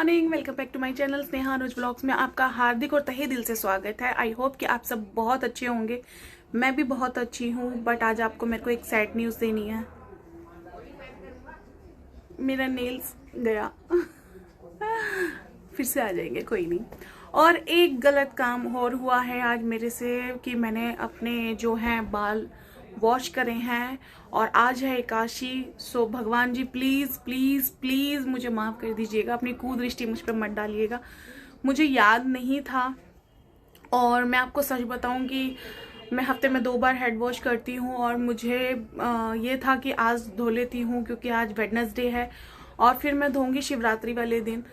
Morning, welcome back to my channel Sneha Anuj blogs में आपका हार्दिक और तहे दिल से स्वागत है। आई होप कि आप सब बहुत अच्छे होंगे। मैं भी बहुत अच्छी हूँ, बट आज आपको मेरे को एक सैड न्यूज़ देनी है। मेरा नेल्स गया। फिर से आ जाएंगे, कोई नहीं। और एक गलत काम और हुआ है आज मेरे से कि मैंने अपने जो हैं बाल वॉश करे हैं और आज है एकादशी। सो भगवान जी प्लीज़ प्लीज़ प्लीज़ मुझे माफ़ कर दीजिएगा, अपनी कुदृष्टि मुझ पर मत डालिएगा। मुझे याद नहीं था। और मैं आपको सच बताऊं कि मैं हफ्ते में 2 बार हेड वॉश करती हूँ और मुझे ये था कि आज धो लेती हूँ क्योंकि आज वेडनेसडे है और फिर मैं धोऊंगी शिवरात्रि वाले दिन।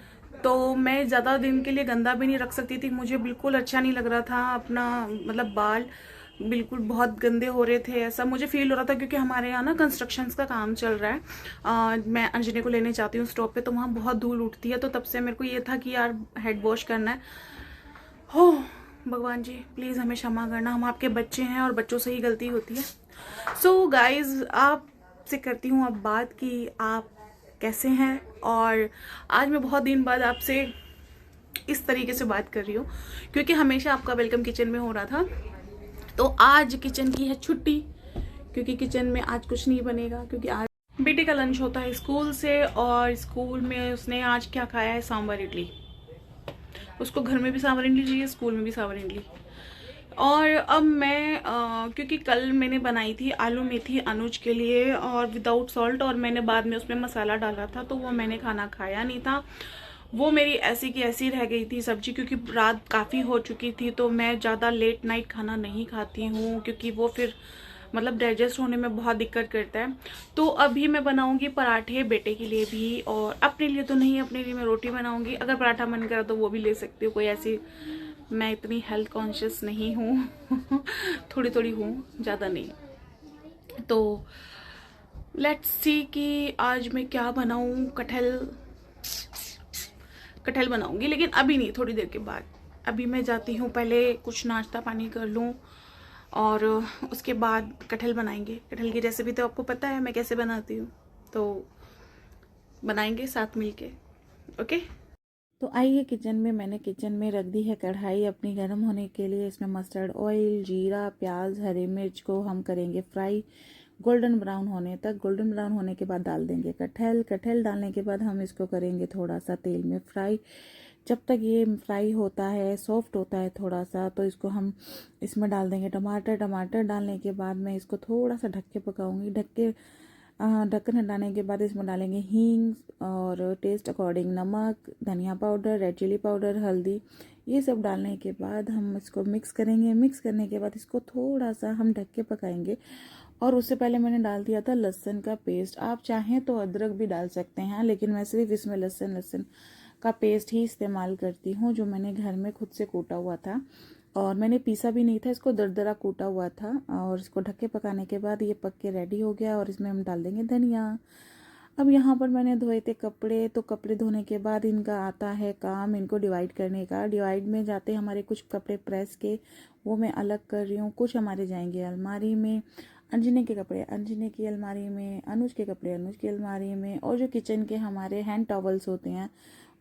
तो मैं ज़्यादा दिन के लिए गंदा भी नहीं रख सकती थी। मुझे बिल्कुल अच्छा नहीं लग रहा था, अपना मतलब बाल बिल्कुल बहुत गंदे हो रहे थे, ऐसा मुझे फील हो रहा था क्योंकि हमारे यहाँ ना कंस्ट्रक्शंस का काम चल रहा है। मैं अंजनी को लेने जाती हूँ स्टॉप पे, तो वहाँ बहुत धूल उठती है। तो तब से मेरे को ये था कि यार हेड वॉश करना है। हो भगवान जी प्लीज़ हमें क्षमा करना, हम आपके बच्चे हैं और बच्चों से ही गलती होती है। सो गाइज आपसे करती हूँ अब बात कि आप कैसे हैं। और आज मैं बहुत दिन बाद आपसे इस तरीके से बात कर रही हूँ क्योंकि हमेशा आपका वेलकम किचन में हो रहा था। तो आज किचन की है छुट्टी क्योंकि किचन में आज कुछ नहीं बनेगा, क्योंकि आज बेटे का लंच होता है स्कूल से और स्कूल में उसने आज क्या खाया है, सांभर इडली। उसको घर में भी सांभर इडली चाहिए, स्कूल में भी सांभर इडली। और अब मैं क्योंकि कल मैंने बनाई थी आलू मेथी अनुज के लिए और विदाउट सॉल्ट, और मैंने बाद में उसमें मसाला डाला था, तो वो मैंने खाना खाया नहीं था। वो मेरी ऐसी की ऐसी रह गई थी सब्जी, क्योंकि रात काफ़ी हो चुकी थी। तो मैं ज़्यादा लेट नाइट खाना नहीं खाती हूँ क्योंकि वो फिर मतलब डाइजेस्ट होने में बहुत दिक्कत करता है। तो अभी मैं बनाऊंगी पराठे बेटे के लिए भी, और अपने लिए तो नहीं, अपने लिए मैं रोटी बनाऊंगी। अगर पराठा मन करा तो वो भी ले सकती हूँ, कोई ऐसी मैं इतनी हेल्थ कॉन्शियस नहीं हूँ। थोड़ी थोड़ी हूँ, ज़्यादा नहीं। तो लेट्स सी कि आज मैं क्या बनाऊँ। कटहल बनाऊंगी, लेकिन अभी नहीं, थोड़ी देर के बाद। अभी मैं जाती हूँ, पहले कुछ नाश्ता पानी कर लूँ और उसके बाद कटहल बनाएंगे। कटहल की रेसिपी तो आपको पता है मैं कैसे बनाती हूँ, तो बनाएंगे साथ मिलके। ओके। तो आइए किचन में, मैंने किचन में रख दी है कढ़ाई अपनी गर्म होने के लिए। इसमें मस्टर्ड ऑयल, जीरा, प्याज, हरी मिर्च को हम करेंगे फ्राई गोल्डन ब्राउन होने तक। गोल्डन ब्राउन होने के बाद डाल देंगे कटहल डालने के बाद हम इसको करेंगे थोड़ा सा तेल में फ्राई। जब तक ये फ्राई होता है, सॉफ्ट होता है थोड़ा सा, तो इसको हम इसमें डाल देंगे टमाटर डालने के बाद मैं इसको थोड़ा सा ढक के पकाऊंगी। ढक्कन हटाने के बाद इसमें डालेंगे हींग और टेस्ट अकॉर्डिंग नमक, धनिया पाउडर, रेड चिली पाउडर, हल्दी। ये सब डालने के बाद हम इसको मिक्स करेंगे। मिक्स करने के बाद इसको थोड़ा सा हम ढक के पकाएंगे। और उससे पहले मैंने डाल दिया था लहसुन का पेस्ट। आप चाहें तो अदरक भी डाल सकते हैं, लेकिन मैं सिर्फ इसमें लहसुन का पेस्ट ही इस्तेमाल करती हूँ, जो मैंने घर में खुद से कूटा हुआ था। और मैंने पीसा भी नहीं था, इसको दरदरा कूटा हुआ था। और इसको ढक के पकाने के बाद ये पक के रेडी हो गया और इसमें हम डाल देंगे धनिया। अब यहाँ पर मैंने धोए थे कपड़े, तो कपड़े धोने के बाद इनका आता है काम इनको डिवाइड करने का। डिवाइड में जाते हमारे कुछ कपड़े प्रेस के, वो मैं अलग कर रही हूँ। कुछ हमारे जाएंगे अलमारी में, अंजनी के कपड़े अंजनी की अलमारी में, अनुज के कपड़े अनुज की अलमारी में, और जो किचन के हमारे हैंड टॉवल्स होते हैं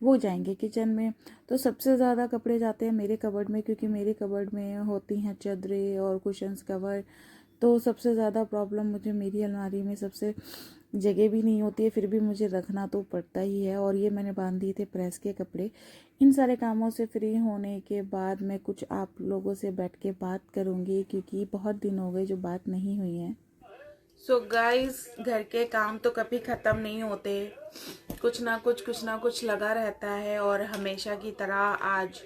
वो जाएंगे किचन में। तो सबसे ज़्यादा कपड़े जाते हैं मेरे कबर्ड में, क्योंकि मेरे कबर्ड में होती हैं चादरें और कुशन्स कवर। तो सबसे ज़्यादा प्रॉब्लम मुझे मेरी अलमारी में, सबसे जगह भी नहीं होती है, फिर भी मुझे रखना तो पड़ता ही है। और ये मैंने बांध दिए थे प्रेस के कपड़े। इन सारे कामों से फ्री होने के बाद मैं कुछ आप लोगों से बैठ के बात करूँगी, क्योंकि बहुत दिन हो गए जो बात नहीं हुई है। सो गाइस, घर के काम तो कभी ख़त्म नहीं होते, कुछ ना कुछ लगा रहता है। और हमेशा की तरह आज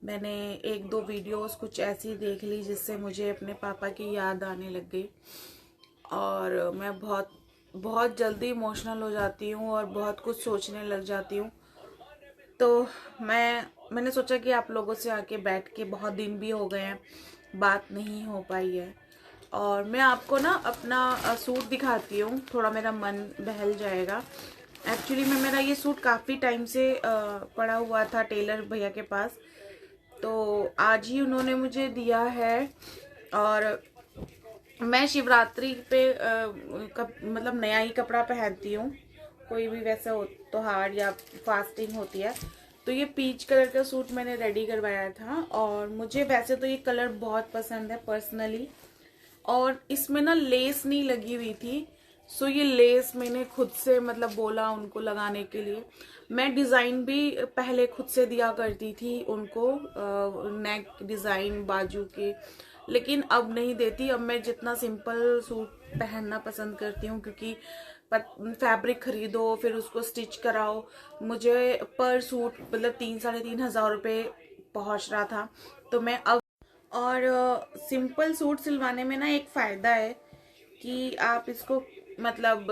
मैंने 1-2 वीडियोस कुछ ऐसी देख ली जिससे मुझे अपने पापा की याद आने लग गई। और मैं बहुत बहुत जल्दी इमोशनल हो जाती हूँ और बहुत कुछ सोचने लग जाती हूँ। तो मैंने सोचा कि आप लोगों से आके बैठ के, बहुत दिन भी हो गए हैं, बात नहीं हो पाई है। और मैं आपको ना अपना सूट दिखाती हूँ, थोड़ा मेरा मन बहल जाएगा। एक्चुअली में मेरा ये सूट काफ़ी टाइम से पड़ा हुआ था टेलर भैया के पास, तो आज ही उन्होंने मुझे दिया है। और मैं शिवरात्रि पे मतलब नया ही कपड़ा पहनती हूँ, कोई भी वैसा हो त्योहार या फास्टिंग होती है। तो ये पीच कलर का सूट मैंने रेडी करवाया था और मुझे वैसे तो ये कलर बहुत पसंद है पर्सनली। और इसमें ना लेस नहीं लगी हुई थी, सो ये लेस मैंने खुद से मतलब बोला उनको लगाने के लिए। मैं डिज़ाइन भी पहले खुद से दिया करती थी उनको, नेक डिज़ाइन बाजू के, लेकिन अब नहीं देती। अब मैं जितना सिंपल सूट पहनना पसंद करती हूँ, क्योंकि फैब्रिक खरीदो फिर उसको स्टिच कराओ, मुझे पर सूट मतलब 3-3.5 हज़ार रुपये पहुँच रहा था। तो मैं अब और सिंपल सूट सिलवाने में ना एक फ़ायदा है कि आप इसको मतलब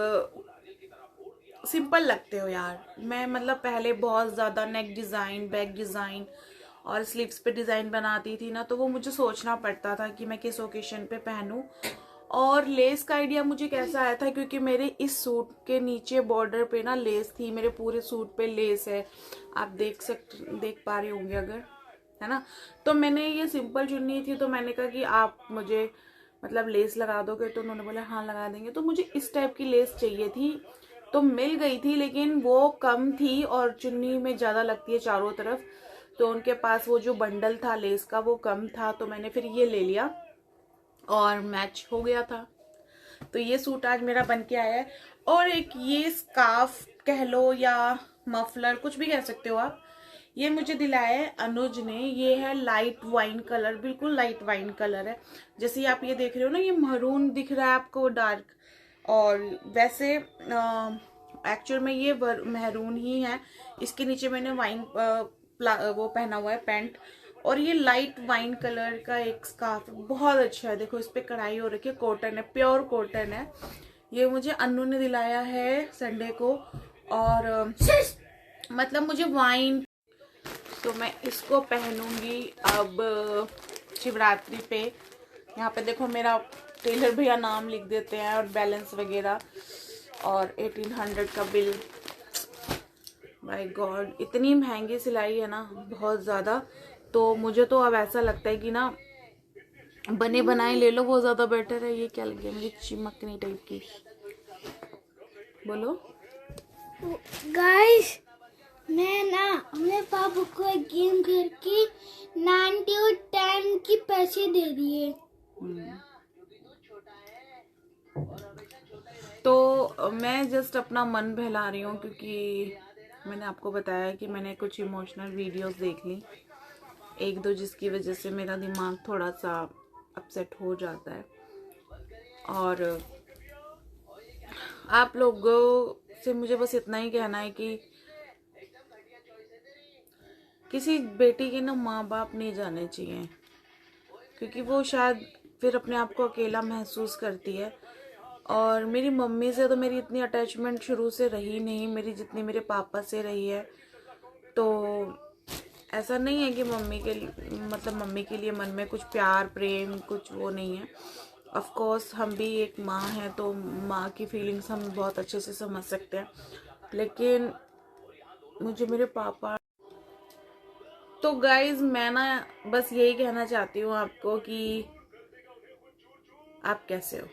सिंपल लगते हो यार। मैं मतलब पहले बहुत ज़्यादा नेक डिज़ाइन, बैक डिज़ाइन और स्लीव्स पे डिज़ाइन बनाती थी ना, तो वो मुझे सोचना पड़ता था कि मैं किस ओकेशन पे पहनूं। और लेस का आइडिया मुझे कैसा आया था, क्योंकि मेरे इस सूट के नीचे बॉर्डर पे ना लेस थी, मेरे पूरे सूट पे लेस है, आप देख पा रहे होंगे अगर, है ना। तो मैंने ये सिंपल चुन्नी थी, तो मैंने कहा कि आप मुझे मतलब लेस लगा दोगे, तो उन्होंने बोला हाँ लगा देंगे। तो मुझे इस टाइप की लेस चाहिए थी, तो मिल गई थी, लेकिन वो कम थी और चुन्नी में ज़्यादा लगती है चारों तरफ, तो उनके पास वो जो बंडल था लेस का वो कम था, तो मैंने फिर ये ले लिया और मैच हो गया था। तो ये सूट आज मेरा बन के आया है। और एक ये स्कार्फ कह लो या मफलर, कुछ भी कह सकते हो आप, ये मुझे दिलाया है अनुज ने। ये है लाइट वाइन कलर, बिल्कुल लाइट वाइन कलर है। जैसे आप ये देख रहे हो ना, ये महरून दिख रहा है आपको डार्क, और वैसे एक्चुअल में ये महरून ही है। इसके नीचे मैंने वाइन वो पहना हुआ है पैंट, और ये लाइट वाइन कलर का एक स्कार्फ बहुत अच्छा है। देखो इस पे कढ़ाई हो रखी है, कॉटन है, प्योर कॉटन है। ये मुझे अन्नू ने दिलाया है संडे को, और मतलब मुझे वाइन, तो मैं इसको पहनूंगी अब शिवरात्रि पे। यहाँ पे देखो मेरा टेलर भैया नाम लिख देते हैं और बैलेंस वगैरह, और 1800 का बिल। माय गॉड, इतनी महंगी सिलाई है ना, बहुत ज़्यादा। तो मुझे तो अब ऐसा लगता है कि ना बने बनाए ले लो, वो ज़्यादा बेटर है। ये क्या लग गया मुझे, चिमकनी टाइप की, बोलो गाइस। मैं ना अपने पापा को एक गेम करके 90 और 10 की पैसे दे दिए। तो मैं जस्ट अपना मन बहला रही हूँ, क्योंकि मैंने आपको बताया कि मैंने कुछ इमोशनल वीडियोस देख ली, एक दो, जिसकी वजह से मेरा दिमाग थोड़ा सा अपसेट हो जाता है। और आप लोगों से मुझे बस इतना ही कहना है कि किसी बेटी के ना माँ बाप नहीं जाने चाहिए, क्योंकि वो शायद फिर अपने आप को अकेला महसूस करती है। और मेरी मम्मी से तो मेरी इतनी अटैचमेंट शुरू से रही नहीं मेरी, जितनी मेरे पापा से रही है। तो ऐसा नहीं है कि मम्मी के लिए मन में कुछ प्यार प्रेम कुछ वो नहीं है। ऑफ कोर्स हम भी एक माँ हैं, तो माँ की फीलिंग्स हम बहुत अच्छे से समझ सकते हैं, लेकिन मुझे मेरे पापा। तो गाइज मैं ना बस यही कहना चाहती हूँ आपको कि आप कैसे हो,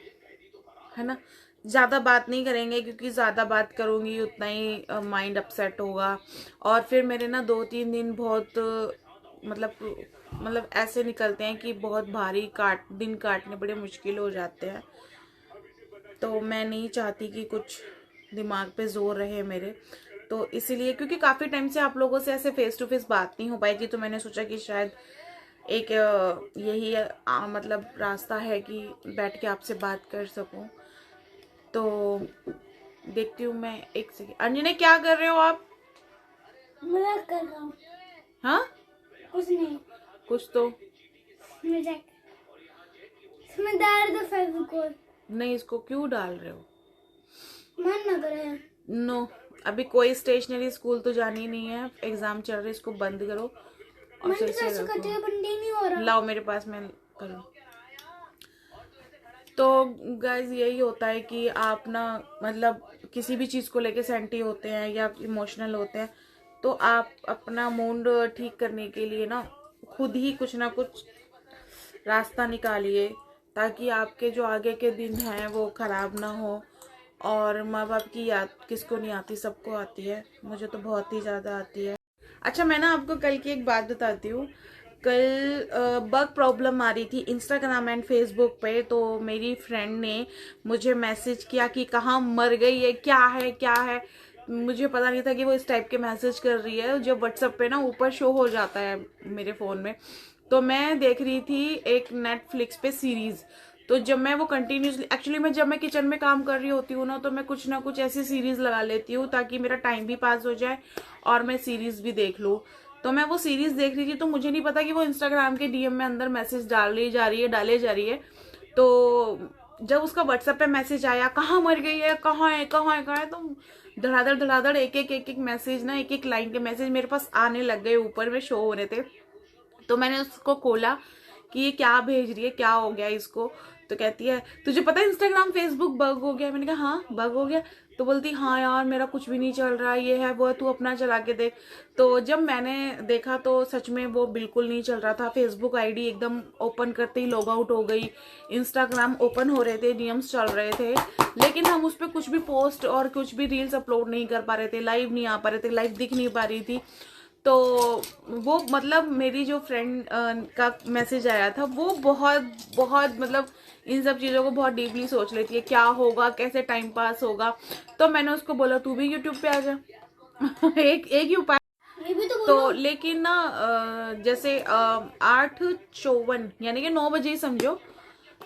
है ना। ज़्यादा बात नहीं करेंगे, क्योंकि ज़्यादा बात करूँगी उतना ही माइंड अपसेट होगा। और फिर मेरे ना 2-3 दिन बहुत मतलब ऐसे निकलते हैं कि बहुत भारी दिन काटने बड़े मुश्किल हो जाते हैं। तो मैं नहीं चाहती कि कुछ दिमाग पे जोर रहे मेरे, तो इसीलिए, क्योंकि काफ़ी टाइम से आप लोगों से ऐसे फेस टू फेस बात नहीं हो पाएगी, तो मैंने सोचा कि शायद एक यही मतलब रास्ता है कि बैठ के आपसे बात कर सकूं। तो देखती हूँ मैं, एक सेकेंड। अंजने क्या कर रहे हो आप? मजाक कर रहा हूँ। हाँ कुछ नहीं। कुछ तो मजाक। इसमें डाल दो फेविकोल। नहीं, इसको क्यों डाल रहे हो? मन लग रहा है। नो, अभी कोई स्टेशनरी स्कूल तो जानी नहीं है, एग्जाम चल रहे, इसको बंद करो और सही से रखो। बंदी नहीं हो रहा। लाओ मेरे पास, मैं करूँ। तो गाइज यही होता है कि आप ना मतलब किसी भी चीज़ को लेके सेंटी होते हैं या इमोशनल होते हैं, तो आप अपना मूड ठीक करने के लिए ना खुद ही कुछ ना कुछ रास्ता निकालिए, ताकि आपके जो आगे के दिन हैं वो खराब ना हो और माँ बाप की याद किसको नहीं आती, सबको आती है, मुझे तो बहुत ही ज़्यादा आती है। अच्छा, मैं ना आपको कल की एक बात बताती हूँ। कल बग प्रॉब्लम आ रही थी इंस्टाग्राम एंड फेसबुक पे, तो मेरी फ्रेंड ने मुझे मैसेज किया कि कहाँ मर गई है, क्या है क्या है। मुझे पता नहीं था कि वो इस टाइप के मैसेज कर रही है, जो व्हाट्सएप पे ना ऊपर शो हो जाता है मेरे फ़ोन में। तो मैं देख रही थी एक नेटफ्लिक्स पे सीरीज़। तो जब मैं वो कंटिन्यूसली, एक्चुअली मैं जब मैं किचन में काम कर रही होती हूँ ना कुछ ना कुछ ऐसी सीरीज़ लगा लेती हूँ ताकि मेरा टाइम भी पास हो जाए और मैं सीरीज़ भी देख लूँ। तो मैं वो सीरीज़ देख रही थी, तो मुझे नहीं पता कि वो इंस्टाग्राम के डीएम में अंदर मैसेज डाले जा रही है। तो जब उसका व्हाट्सएप पे मैसेज आया, कहाँ मर गई है, कहाँ है कहाँ है कहाँ है, तो धड़ाधड़ एक एक मैसेज ना, एक एक लाइन के मैसेज मेरे पास आने लग गए, ऊपर में शो हो रहे थे। तो मैंने उसको खोला कि ये क्या भेज रही है, क्या हो गया इसको। तो कहती है, तुझे पता है इंस्टाग्राम फेसबुक बग हो गया। मैंने कहा हाँ बग हो गया। तो बोलती हाँ यार मेरा कुछ भी नहीं चल रहा, ये है वो है, तू अपना चला के देख। तो जब मैंने देखा तो सच में वो बिल्कुल नहीं चल रहा था। फेसबुक आईडी एकदम ओपन करते ही लॉग आउट हो गई, इंस्टाग्राम ओपन हो रहे थे, डीएम्स चल रहे थे, लेकिन हम उस पर कुछ भी पोस्ट और कुछ भी रील्स अपलोड नहीं कर पा रहे थे, लाइव नहीं आ पा रहे थे, लाइव दिख नहीं पा रही थी। तो वो मतलब मेरी जो फ्रेंड का मैसेज आया था, वो बहुत बहुत मतलब इन सब चीज़ों को बहुत डीपली सोच लेती है, क्या होगा, कैसे टाइम पास होगा। तो मैंने उसको बोला तू भी यूट्यूब पे आ जा। एक ही उपाय। तो लेकिन ना जैसे 8:54 यानी कि 9 बजे ही समझो,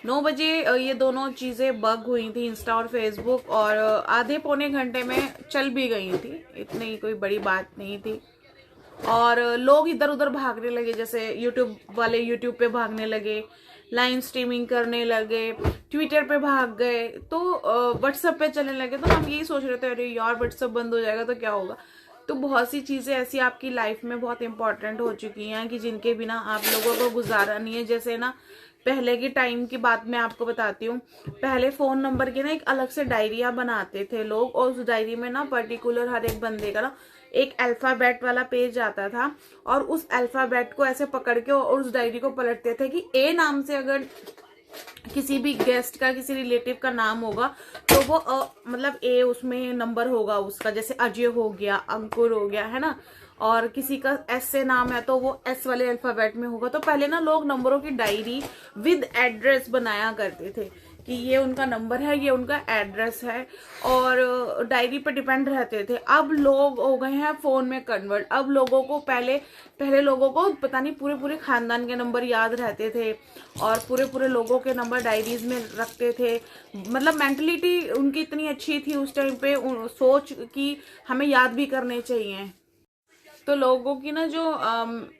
9 बजे ये दोनों चीज़ें बग हुई थी, इंस्टा और फेसबुक, और आधे पौने घंटे में चल भी गई थी, इतनी कोई बड़ी बात नहीं थी। और लोग इधर उधर भागने लगे, जैसे यूट्यूब वाले यूट्यूब पे भागने लगे, लाइव स्ट्रीमिंग करने लगे, ट्विटर पे भाग गए, तो व्हाट्सएप पे चलने लगे। तो हम यही सोच रहे थे अरे यार व्हाट्सएप बंद हो जाएगा तो क्या होगा। तो बहुत सी चीज़ें ऐसी आपकी लाइफ में बहुत इंपॉर्टेंट हो चुकी हैं कि जिनके बिना आप लोगों को गुजारा नहीं है। जैसे ना पहले के टाइम की बात मैं आपको बताती हूँ। पहले फ़ोन नंबर के ना एक अलग से डायरिया बनाते थे लोग, और उस डायरी में ना पर्टिकुलर हर एक बंदे का ना एक अल्फ़ाबेट वाला पेज आता था, और उस अल्फ़ाबेट को ऐसे पकड़ के और उस डायरी को पलटते थे कि ए नाम से अगर किसी भी गेस्ट का, किसी रिलेटिव का नाम होगा तो वो मतलब ए उसमें नंबर होगा उसका, जैसे अजय हो गया, अंकुर हो गया, है ना। और किसी का एस से नाम है तो वो एस वाले अल्फाबेट में होगा। तो पहले ना लोग नंबरों की डायरी विद एड्रेस बनाया करते थे कि ये उनका नंबर है, ये उनका एड्रेस है, और डायरी पे डिपेंड रहते थे। अब लोग हो गए हैं फोन में कन्वर्ट। अब लोगों को पहले लोगों को पता नहीं पूरे पूरे खानदान के नंबर याद रहते थे, और पूरे पूरे लोगों के नंबर डायरीज में रखते थे। मतलब मेंटलिटी उनकी इतनी अच्छी थी उस टाइम पे, सोच कि हमें याद भी करने चाहिए। तो लोगों की ना जो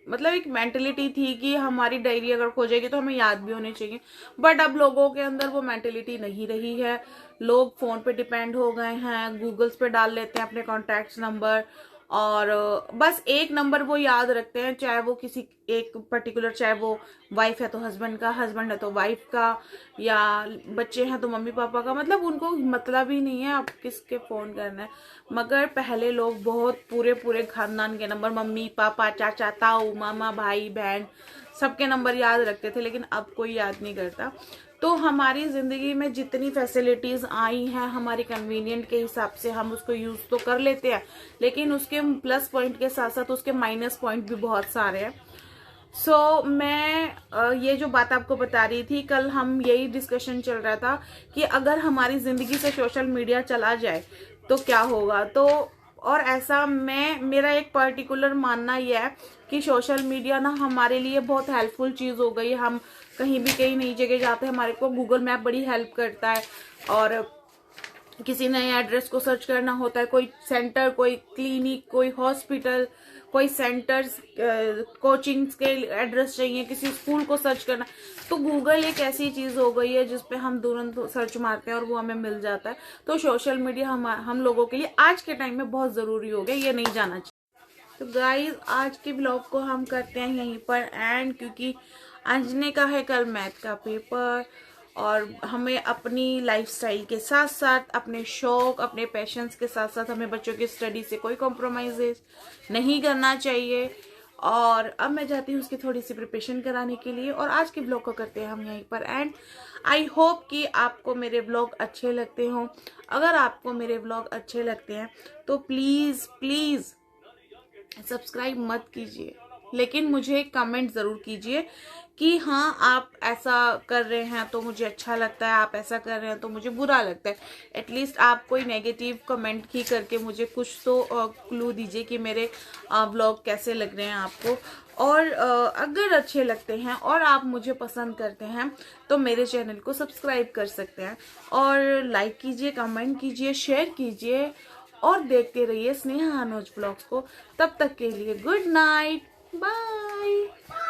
मतलब एक मेंटेलिटी थी कि हमारी डायरी अगर खो जाएगी तो हमें याद भी होनी चाहिए। बट अब लोगों के अंदर वो मेंटेलिटी नहीं रही है। लोग फोन पे डिपेंड हो गए हैं, गूगल्स पे डाल लेते हैं अपने कॉन्टैक्ट्स नंबर, और बस एक नंबर वो याद रखते हैं, चाहे वो किसी एक पर्टिकुलर, चाहे वो वाइफ है तो हस्बैंड का, हस्बैंड है तो वाइफ का, या बच्चे हैं तो मम्मी पापा का। मतलब उनको मतलब ही नहीं है अब किसके फ़ोन करना है। मगर पहले लोग बहुत पूरे पूरे खानदान के नंबर, मम्मी पापा चाचा ताऊ मामा भाई बहन, सबके नंबर याद रखते थे, लेकिन अब कोई याद नहीं करता। तो हमारी ज़िंदगी में जितनी फैसिलिटीज़ आई हैं हमारी कन्वीनियंट के हिसाब से हम उसको यूज़ तो कर लेते हैं, लेकिन उसके प्लस पॉइंट के साथ साथ उसके माइनस पॉइंट भी बहुत सारे हैं। मैं ये जो बात आपको बता रही थी, कल हम यही डिस्कशन चल रहा था कि अगर हमारी ज़िंदगी से सोशल मीडिया चला जाए तो क्या होगा। तो और ऐसा मेरा एक पर्टिकुलर मानना यह है कि सोशल मीडिया ना हमारे लिए बहुत हेल्पफुल चीज़ हो गई है। हम कहीं भी कहीं नई जगह जाते हैं, हमारे को गूगल मैप बड़ी हेल्प करता है, और किसी नए एड्रेस को सर्च करना होता है, कोई सेंटर, कोई क्लिनिक, कोई हॉस्पिटल, कोई सेंटर्स, कोचिंग्स के एड्रेस चाहिए, किसी स्कूल को सर्च करना, तो गूगल एक ऐसी चीज़ हो गई है जिसपे हम तुरंत सर्च मारते हैं और वो हमें मिल जाता है। तो सोशल मीडिया हम लोगों के लिए आज के टाइम में बहुत ज़रूरी हो गया, ये नहीं जाना चाहिए। तो गाइज आज के ब्लॉग को हम करते हैं यहीं पर एंड, क्योंकि अंजने का है कल मैथ का पेपर, और हमें अपनी लाइफस्टाइल के साथ साथ अपने शौक, अपने पैशंस के साथ साथ हमें बच्चों की स्टडी से कोई कॉम्प्रोमाइज़ नहीं करना चाहिए। और अब मैं जाती हूँ उसकी थोड़ी सी प्रिपरेशन कराने के लिए, और आज के ब्लॉग को करते हैं हम यहीं पर एंड। आई होप कि आपको मेरे ब्लॉग अच्छे लगते हों। अगर आपको मेरे ब्लॉग अच्छे लगते हैं तो प्लीज़ प्लीज़ सब्सक्राइब मत कीजिए, लेकिन मुझे कमेंट ज़रूर कीजिए कि हाँ आप ऐसा कर रहे हैं तो मुझे अच्छा लगता है, आप ऐसा कर रहे हैं तो मुझे बुरा लगता है। एटलीस्ट आप कोई नेगेटिव कमेंट ही करके मुझे कुछ तो क्लू दीजिए कि मेरे व्लॉग कैसे लग रहे हैं आपको। और अगर अच्छे लगते हैं और आप मुझे पसंद करते हैं तो मेरे चैनल को सब्सक्राइब कर सकते हैं, और लाइक कीजिए, कमेंट कीजिए, शेयर कीजिए, और देखते रहिए स्नेहा अनुज ब्लॉग्स को। तब तक के लिए गुड नाइट, बाय।